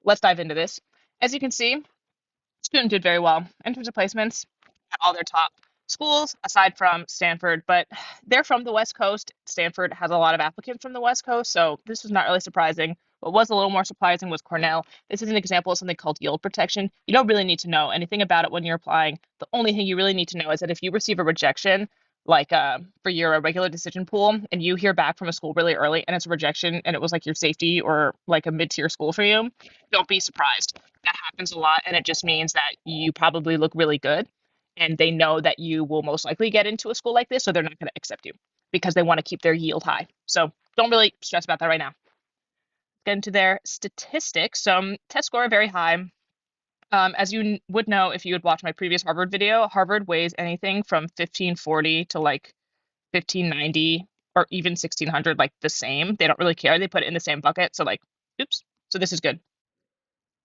let's dive into this. As you can see, student did very well in terms of placements at all their top schools, aside from Stanford, but they're from the West Coast. Stanford has a lot of applicants from the West Coast, so this was not really surprising. What was a little more surprising was Cornell. This is an example of something called yield protection. You don't really need to know anything about it when you're applying. The only thing you really need to know is that if you receive a rejection, like for your regular decision pool, and you hear back from a school really early and it's a rejection and it was like your safety or like a mid-tier school for you, don't be surprised. That happens a lot, and it just means that you probably look really good, and they know that you will most likely get into a school like this, so they're not going to accept you because they want to keep their yield high. So don't really stress about that right now. Get into their statistics. Test score very high. As you would know if you had watched my previous Harvard video, Harvard weighs anything from 1540 to like 1590 or even 1600, like the same. They don't really care. They put it in the same bucket. So like, oops. So this is good.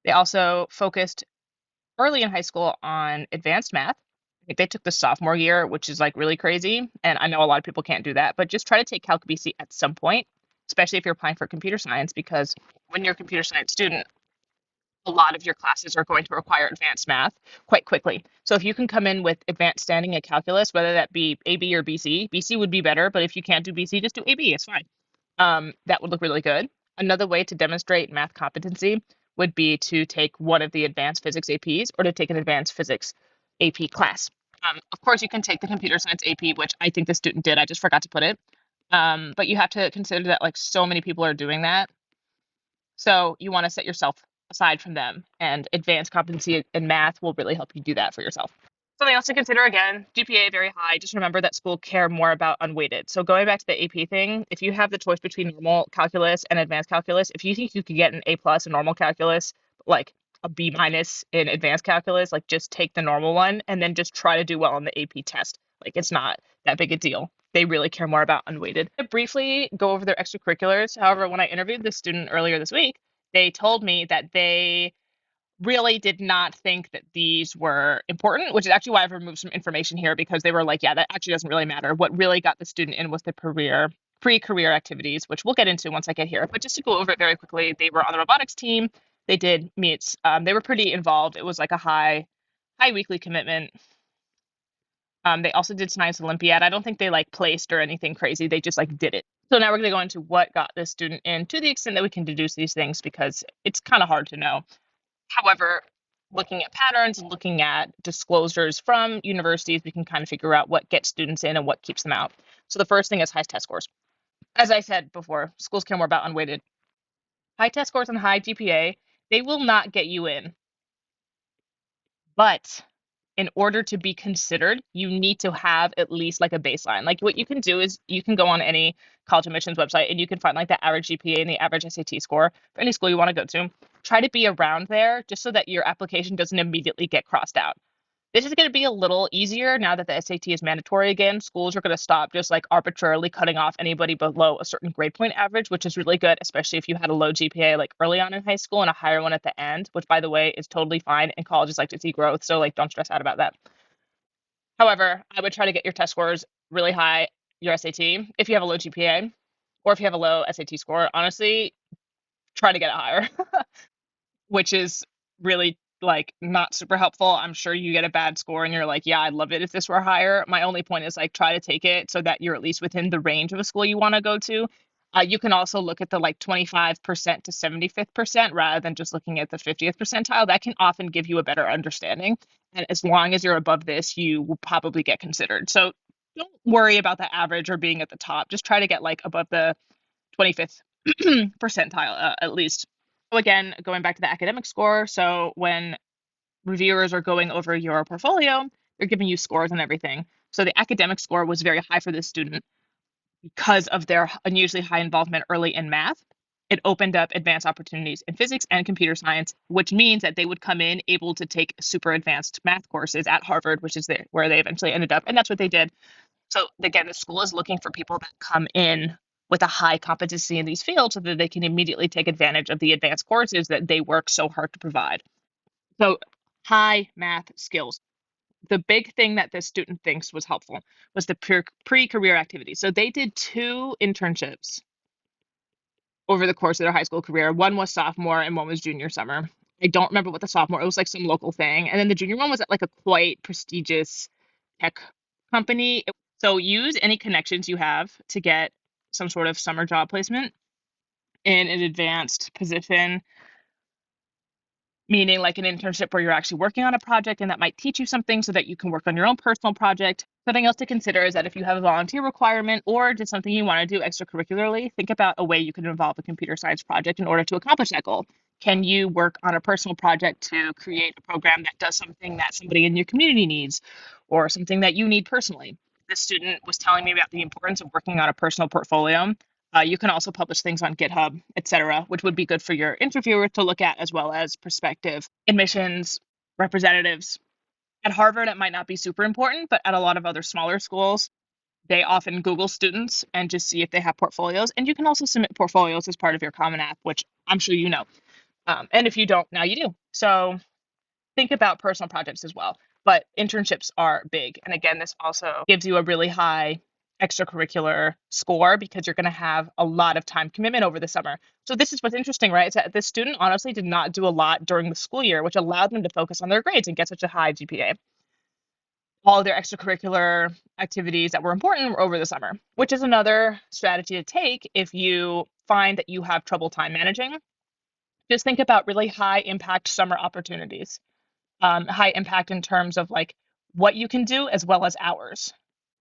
They also focused early in high school on advanced math. I think they took the sophomore year, which is like really crazy. And I know a lot of people can't do that, but just try to take Calc BC at some point, especially if you're applying for computer science, because when you're a computer science student, a lot of your classes are going to require advanced math quite quickly. So if you can come in with advanced standing at calculus, whether that be AB or BC, BC would be better, but if you can't do BC, just do AB. It's fine. That would look really good. Another way to demonstrate math competency would be to take one of the advanced physics APs or to take an advanced physics AP class. Of course, you can take the computer science AP, which I think the student did. I just forgot to put it. But you have to consider that like so many people are doing that. So you want to set yourself aside from them, and advanced competency in math will really help you do that for yourself. Something else to consider again, GPA very high. Just remember that school care more about unweighted. So going back to the AP thing, if you have the choice between normal calculus and advanced calculus, if you think you could get an A plus in normal calculus, like a B minus in advanced calculus, like just take the normal one and then just try to do well on the AP test. Like it's not that big a deal. They really care more about unweighted. I briefly go over their extracurriculars. However, when I interviewed this student earlier this week, they told me that they really did not think that these were important, which is actually why I've removed some information here because they were like, yeah, that actually doesn't really matter. What really got the student in was the pre-career activities, which we'll get into once I get here. But just to go over it very quickly, they were on the robotics team. They did meets. They were pretty involved. It was like a high weekly commitment. They also did Science Olympiad. I don't think they like placed or anything crazy. They just like did it. So now we're going to go into what got this student in to the extent that we can deduce these things because it's kind of hard to know. However, looking at patterns and looking at disclosures from universities, we can kind of figure out what gets students in and what keeps them out. So the first thing is high test scores. As I said before, schools care more about unweighted. High test scores and high GPA, they will not get you in. But in order to be considered, you need to have at least like a baseline. Like what you can do is you can go on any college admissions website and you can find like the average GPA and the average SAT score for any school you want to go to. Try to be around there just so that your application doesn't immediately get crossed out. This is going to be a little easier now that the SAT is mandatory again. Schools are going to stop just like arbitrarily cutting off anybody below a certain grade point average, which is really good, especially if you had a low GPA like early on in high school and a higher one at the end, which by the way is totally fine. And colleges like to see growth, so like don't stress out about that. However, I would try to get your test scores really high, your SAT, if you have a low GPA, or if you have a low SAT score. Honestly, try to get it higher, which is really like not super helpful. I'm sure you get a bad score and you're like, yeah, I'd love it if this were higher. My only point is like try to take it so that you're at least within the range of a school you want to go to. You can also look at the like 25% to 75th percent rather than just looking at the 50th percentile. That can often give you a better understanding. And as long as you're above this, you will probably get considered. So don't worry about the average or being at the top. Just try to get like above the 25th percentile at least. So again, going back to the academic score. So when reviewers are going over your portfolio, they're giving you scores and everything. So the academic score was very high for this student because of their unusually high involvement early in math. It opened up advanced opportunities in physics and computer science, which means that they would come in able to take super advanced math courses at Harvard, which is where they eventually ended up. And that's what they did. So again, the school is looking for people that come in with a high competency in these fields so that they can immediately take advantage of the advanced courses that they work so hard to provide. So high math skills. The big thing that this student thinks was helpful was the pre-career activity. So they did two internships over the course of their high school career. One was sophomore and one was junior summer. I don't remember what the sophomore, it was like some local thing. And then the junior one was at like a quite prestigious tech company. So use any connections you have to get some sort of summer job placement in an advanced position, meaning like an internship where you're actually working on a project and that might teach you something so that you can work on your own personal project. Something else to consider is that if you have a volunteer requirement or just something you want to do extracurricularly, think about a way you can involve a computer science project in order to accomplish that goal. Can you work on a personal project to create a program that does something that somebody in your community needs or something that you need personally? This student was telling me about the importance of working on a personal portfolio. You can also publish things on GitHub, etc., which would be good for your interviewer to look at as well as prospective admissions representatives. At Harvard, it might not be super important, but at a lot of other smaller schools, they often Google students and just see if they have portfolios. And you can also submit portfolios as part of your Common App, which I'm sure you know. And if you don't, now you do. So think about personal projects as well. But internships are big. And again, this also gives you a really high extracurricular score because you're going to have a lot of time commitment over the summer. So this is what's interesting, right? Is that this student honestly did not do a lot during the school year, which allowed them to focus on their grades and get such a high GPA. All of their extracurricular activities that were important were over the summer, which is another strategy to take if you find that you have trouble time managing. Just think about really high impact summer opportunities, high impact in terms of like what you can do as well as hours.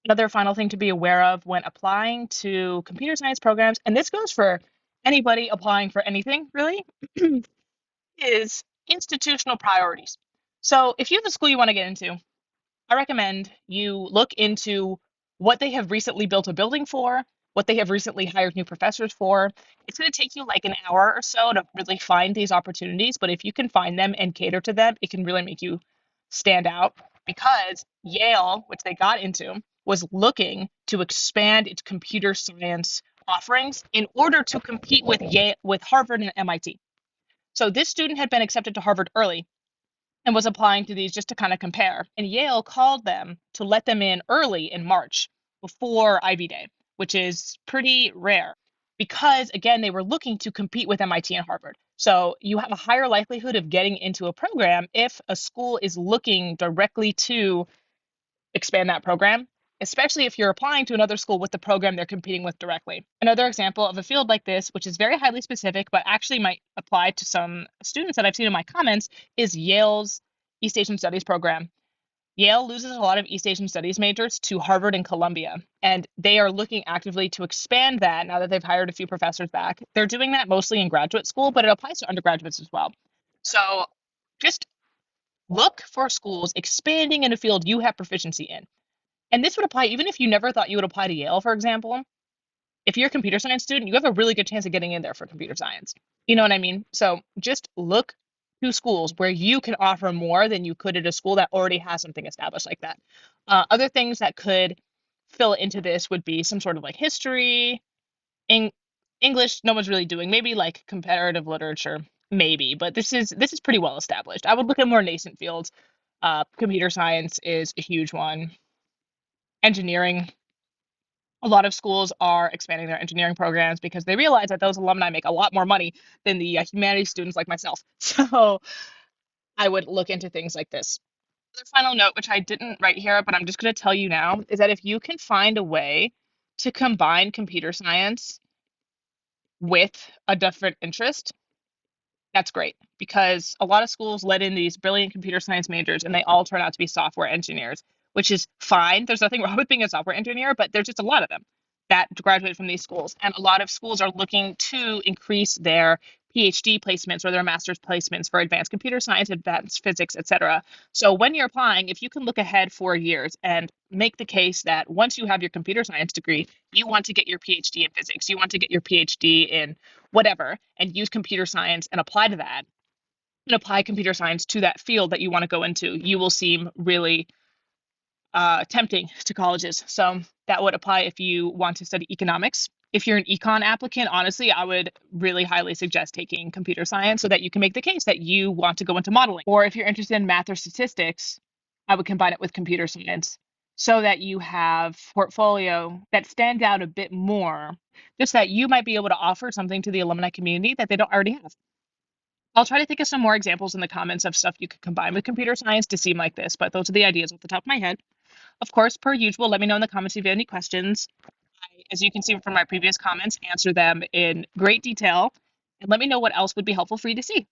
Another final thing to be aware of when applying to computer science programs, and this goes for anybody applying for anything really, is institutional priorities. So if you have a school you want to get into, I recommend you look into what they have recently built a building for, what they have recently hired new professors for. It's going to take you like an hour or so to really find these opportunities, but if you can find them and cater to them, it can really make you stand out because Yale, which they got into, was looking to expand its computer science offerings in order to compete with Yale, with Harvard and MIT. So this student had been accepted to Harvard early and was applying to these just to kind of compare. And Yale called them to let them in early in March before Ivy Day, which is pretty rare because, again, they were looking to compete with MIT and Harvard. So you have a higher likelihood of getting into a program if a school is looking directly to expand that program, especially if you're applying to another school with the program they're competing with directly. Another example of a field like this, which is very highly specific, but actually might apply to some students that I've seen in my comments, is Yale's East Asian Studies program. Yale loses a lot of East Asian Studies majors to Harvard and Columbia, and they are looking actively to expand that now that they've hired a few professors back. They're doing that mostly in graduate school, but it applies to undergraduates as well. So just look for schools expanding in a field you have proficiency in. And this would apply even if you never thought you would apply to Yale, for example. If you're a computer science student, you have a really good chance of getting in there for computer science. You know what I mean? So just look to schools where you can offer more than you could at a school that already has something established like that. Other things that could fill into this would be some sort of like history, English. No one's really doing. Maybe like comparative literature, maybe. But this is pretty well established. I would look at more nascent fields. Computer science is a huge one. Engineering, a lot of schools are expanding their engineering programs because they realize that those alumni make a lot more money than the humanities students like myself. So I would look into things like this. The final note, which I didn't write here, but I'm just going to tell you now, is that if you can find a way to combine computer science with a different interest, that's great because a lot of schools let in these brilliant computer science majors and they all turn out to be software engineers, which is fine. There's nothing wrong with being a software engineer, but there's just a lot of them that graduate from these schools. And a lot of schools are looking to increase their PhD placements or their master's placements for advanced computer science, advanced physics, etc. So when you're applying, if you can look ahead 4 years and make the case that once you have your computer science degree, you want to get your PhD in physics, you want to get your PhD in whatever, and use computer science and apply to that, and apply computer science to that field that you want to go into, you will seem really tempting to colleges. So that would apply if you want to study economics. If you're an econ applicant, honestly, I would really highly suggest taking computer science so that you can make the case that you want to go into modeling. Or if you're interested in math or statistics, I would combine it with computer science so that you have portfolio that stand out a bit more, just that you might be able to offer something to the alumni community that they don't already have. I'll try to think of some more examples in the comments of stuff you could combine with computer science to seem like this, but those are the ideas off the top of my head. Of course, per usual, let me know in the comments if you have any questions. As you can see from my previous comments, answer them in great detail, and let me know what else would be helpful for you to see.